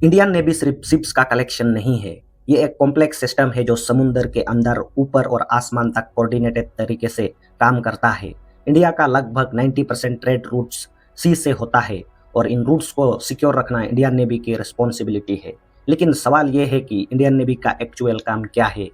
Indian navy सिर्फ ships का collection नहीं है। ये एक कॉम्प्लेक्स सिस्टम है जो समुद्र के अंदर, ऊपर और आसमान तक कोऑर्डिनेटेड तरीके से काम करता है। इंडिया का लगभग 90% ट्रेड रूट्स सी से होता है और इन रूट्स को सिक्योर रखना इंडियन नेवी की रिस्पॉन्सिबिलिटी है। लेकिन सवाल ये है कि इंडियन नेवी का एक्चुअल काम क्या है?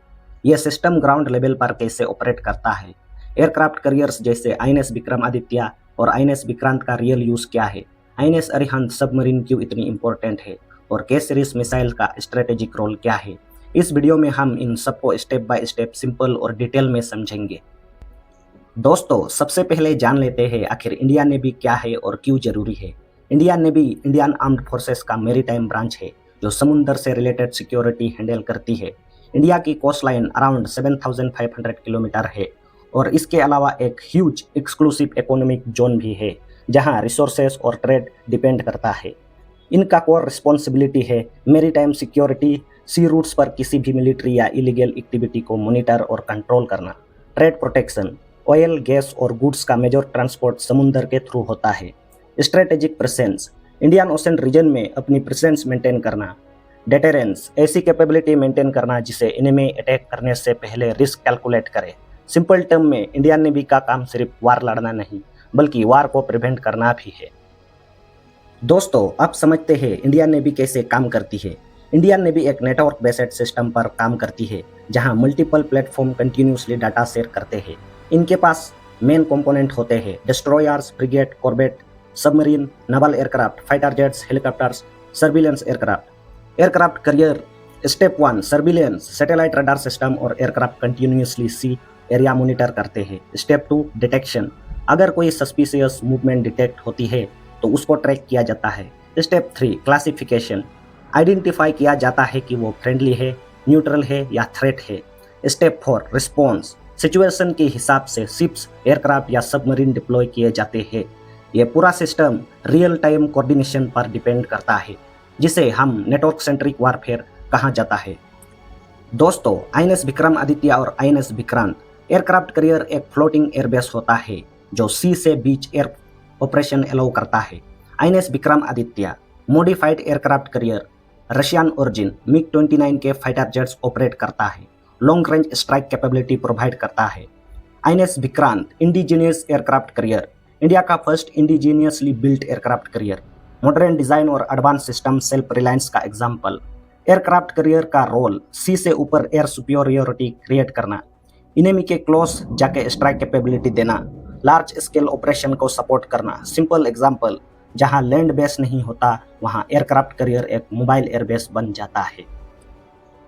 यह सिस्टम ग्राउंड लेवल पर कैसे ऑपरेट करता है? एयरक्राफ्ट करियर्स जैसे आईएनएस विक्रमादित्य और आईएनएस विक्रांत का रियल यूज क्या है? आईएनएस अरिहंत सबमरीन क्यों इतनी इंपॉर्टेंट है और के सीरीज मिसाइल का स्ट्रेटेजिक रोल क्या है? इस वीडियो में हम इन सबको स्टेप बाय स्टेप सिंपल और डिटेल में समझेंगे। दोस्तों, सबसे पहले जान लेते हैं आखिर इंडियन नेवी क्या है और क्यों जरूरी है। Indian navy Indian armed forces का मैरीटाइम ब्रांच है जो समुद्र से रिलेटेड सिक्योरिटी हैंडल करती है। इंडिया की कोस्ट लाइन अराउंड 7,500 किलोमीटर है और इसके अलावा एक ह्यूज एक्सक्लूसिव इकोनॉमिक जोन भी है जहां रिसोर्सेज और ट्रेड डिपेंड करता है। इनका कोर रिस्पॉन्सिबिलिटी है मैरीटाइम सिक्योरिटी, सी रूट्स पर किसी भी मिलिट्री या इलीगल एक्टिविटी को मॉनिटर और कंट्रोल करना, ट्रेड प्रोटेक्शन, ऑयल, गैस और गुड्स का मेजर ट्रांसपोर्ट समुद्र के थ्रू होता है, strategic presence, Indian ocean region में अपनी प्रेजेंस मेंटेन करना, डेटरेंस, ऐसी कैपेबिलिटी मेंटेन करना जिसे एनिमी अटैक करने से पहले रिस्क कैलकुलेट करे। सिंपल टर्म में इंडियन नेवी का काम सिर्फ वार लड़ना नहीं बल्कि वार को प्रिवेंट करना भी है। दोस्तों, अब समझते हैं इंडियन नेवी कैसे काम करती है। इंडियन नेवी एक नेटवर्क बेस्ड सिस्टम पर काम करती है जहां multiple platform continuously data share करते हैं। इनके पास मेन कंपोनेंट होते हैं destroyers, frigate, Corbett, submarine, Naval aircraft, fighter jets, helicopters, surveillance aircraft. Aircraft carrier step 1 surveillance, satellite radar system और एयरक्राफ्ट कंटिन्यूसली सी एरिया मॉनिटर करते हैं। स्टेप 2 डिटेक्शन, अगर कोई सस्पिशियस मूवमेंट डिटेक्ट होती है तो उसको ट्रैक किया जाता है। स्टेप 3 क्लासिफिकेशन, आइडेंटिफाई किया जाता है कि वो फ्रेंडली है, न्यूट्रल है या थ्रेट है। स्टेप 4 रिस्पॉन्स, सिचुएशन के हिसाब से शिप्स, एयरक्राफ्ट या सबमरीन डिप्लॉय किए जाते हैं। ये पूरा सिस्टम रियल टाइम कोऑर्डिनेशन पर डिपेंड करता है जिसे हम नेटवर्क सेंट्रिक वारफेयर कहा जाता है। दोस्तों, आईएनएस विक्रमादित्य और आईएनएस विक्रांत एयरक्राफ्ट करियर एक फ्लोटिंग एयरबेस होता है जो सी से बीच एयर ऑपरेशन अलाउ करता है। INS Vikramaditya modified aircraft carrier, Russian origin मिग-29 के फाइटर जेट्स ऑपरेट करता है, long range strike capability provide करता है। INS Vikrant indigenous aircraft carrier, India का first indigenously built aircraft carrier, modern design और एडवांस सिस्टम सेल्फ रिलायंस का एग्जाम्पल। एयरक्राफ्ट करियर का रोल सी से ऊपर एयर सुपीरियोरिटी क्रिएट करना, इनेमी के क्लोज जाके स्ट्राइक कैपेबिलिटी देना, लार्ज स्केल ऑपरेशन को सपोर्ट करना। सिंपल एग्जांपल, जहां लैंड बेस नहीं होता वहां एयरक्राफ्ट करियर एक मोबाइल एयरबेस बन जाता है।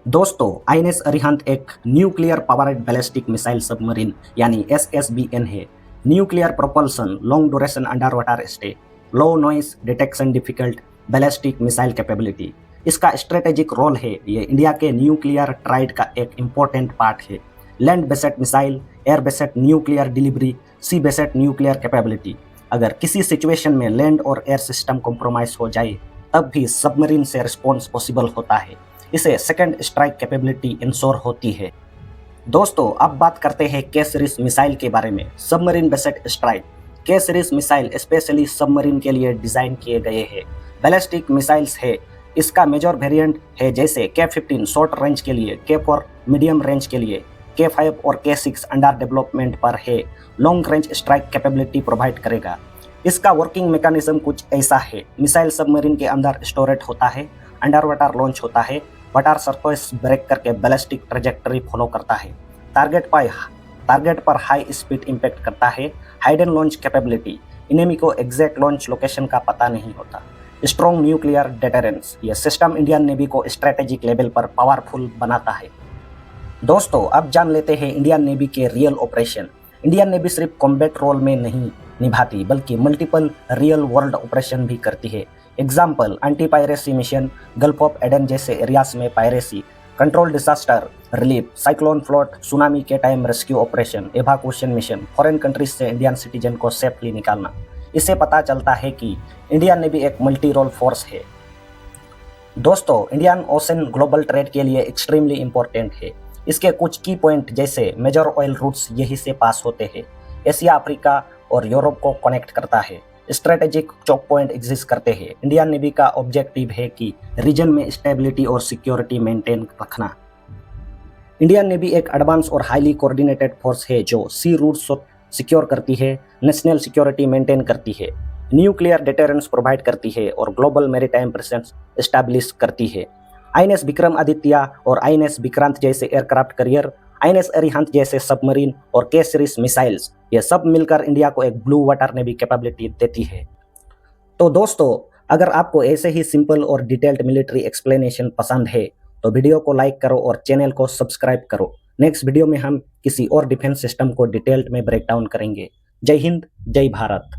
दोस्तों, आईएनएस अरिहंत एक nuclear powered ballistic missile submarine यानी एसएसबीएन है। Nuclear propulsion, long duration under water stay, low noise detection, difficult ballistic missile capability. इसका स्ट्रेटेजिक रोल है, ये इंडिया के न्यूक्लियर ट्राइड का एक इम्पोर्टेंट पार्ट है। Land based missile, air based nuclear delivery, sea based nuclear capability. अगर किसी situation में लैंड और एयर सिस्टम कॉम्प्रोमाइज हो जाए तब भी सबमरीन से रिस्पॉन्स पॉसिबल होता है। इसे सेकंड स्ट्राइक कैपेबिलिटी इंश्योर होती है। दोस्तों, अब बात करते हैं के सीरीज मिसाइल के बारे में। सबमरीन बेस्ड स्ट्राइक के सीरीज मिसाइल स्पेशली सबमरीन के लिए डिजाइन किए गए हैं। बैलिस्टिक मिसाइल्स है, इसका मेजर वेरिएंट है जैसे K-15 शॉर्ट रेंज के लिए, K-4 मीडियम रेंज के लिए, K-5 और K-6 अंडर डेवलपमेंट पर है। Long range strike capability provide करेगा। इसका वर्किंग मैकेनिज्म कुछ ऐसा है, मिसाइल सबमरीन के अंदर स्टोरेज होता है, अंडर वाटर लॉन्च होता है, वाटर सरफेस ब्रेक करके बैलिस्टिक ट्रेजेक्टरी फॉलो करता है, टारगेट पर हाई स्पीड इंपैक्ट करता है। हाइडन लॉन्च कैपेबिलिटी, इनेमी को एग्जैक्ट लॉन्च लोकेशन का पता नहीं होता। स्ट्रॉन्ग न्यूक्लियर डेटरेंस, यह सिस्टम इंडियन नेवी को स्ट्रेटेजिक लेवल पर पावरफुल बनाता है। दोस्तों, अब जान लेते हैं इंडियन नेवी के रियल ऑपरेशन। इंडियन नेवी सिर्फ कॉम्बैट रोल में नहीं निभाती बल्कि मल्टीपल रियल वर्ल्ड ऑपरेशन भी करती है। Example, anti piracy mission, Gulf of Aden जैसे एरियाज में piracy, control disaster relief, cyclone flood, tsunami के time rescue operation, evacuation mission, foreign countries से इंडियन सिटीजन को सेफली निकालना। इससे पता चलता है कि इंडियन नेवी एक मल्टी रोल फोर्स है। दोस्तों, इंडियन ओशन ग्लोबल ट्रेड के लिए एक्सट्रीमली इंपॉर्टेंट है। इसके कुछ की पॉइंट जैसे मेजर ऑयल रूट्स यही से पास होते हैं, एशिया, अफ्रीका और यूरोप को कनेक्ट करता है। स्ट्रेटेजिक चौक पॉइंट एग्जिस्ट करते हैं। इंडियन नेवी का ऑब्जेक्टिव है कि रीजन में स्टेबिलिटी और सिक्योरिटी मेंटेन रखना। इंडियन नेवी एक एडवांस और हाईली कोऑर्डिनेटेड फोर्स है जो सी रूट्स सिक्योर करती है, नेशनल सिक्योरिटी मेंटेन करती है, न्यूक्लियर डिटरेंस प्रोवाइड करती है और ग्लोबल मैरीटाइम प्रेजेंस एस्टैब्लिश करती है। आईएनएस विक्रमादित्य और आईएनएस विक्रांत जैसे एयरक्राफ्ट कैरियर, आईएनएस अरिहंत जैसे सबमरीन और के सीरीज मिसाइल्स, ये सब मिलकर इंडिया को एक ब्लू वाटर नेवी कैपेबिलिटी देती है। तो दोस्तों, अगर आपको ऐसे ही सिंपल और डिटेल्ड मिलिट्री एक्सप्लेनेशन पसंद है तो वीडियो को लाइक करो और चैनल को सब्सक्राइब करो। नेक्स्ट वीडियो में हम किसी और डिफेंस सिस्टम को डिटेल्ड में ब्रेक डाउन करेंगे। जय हिंद, जय भारत।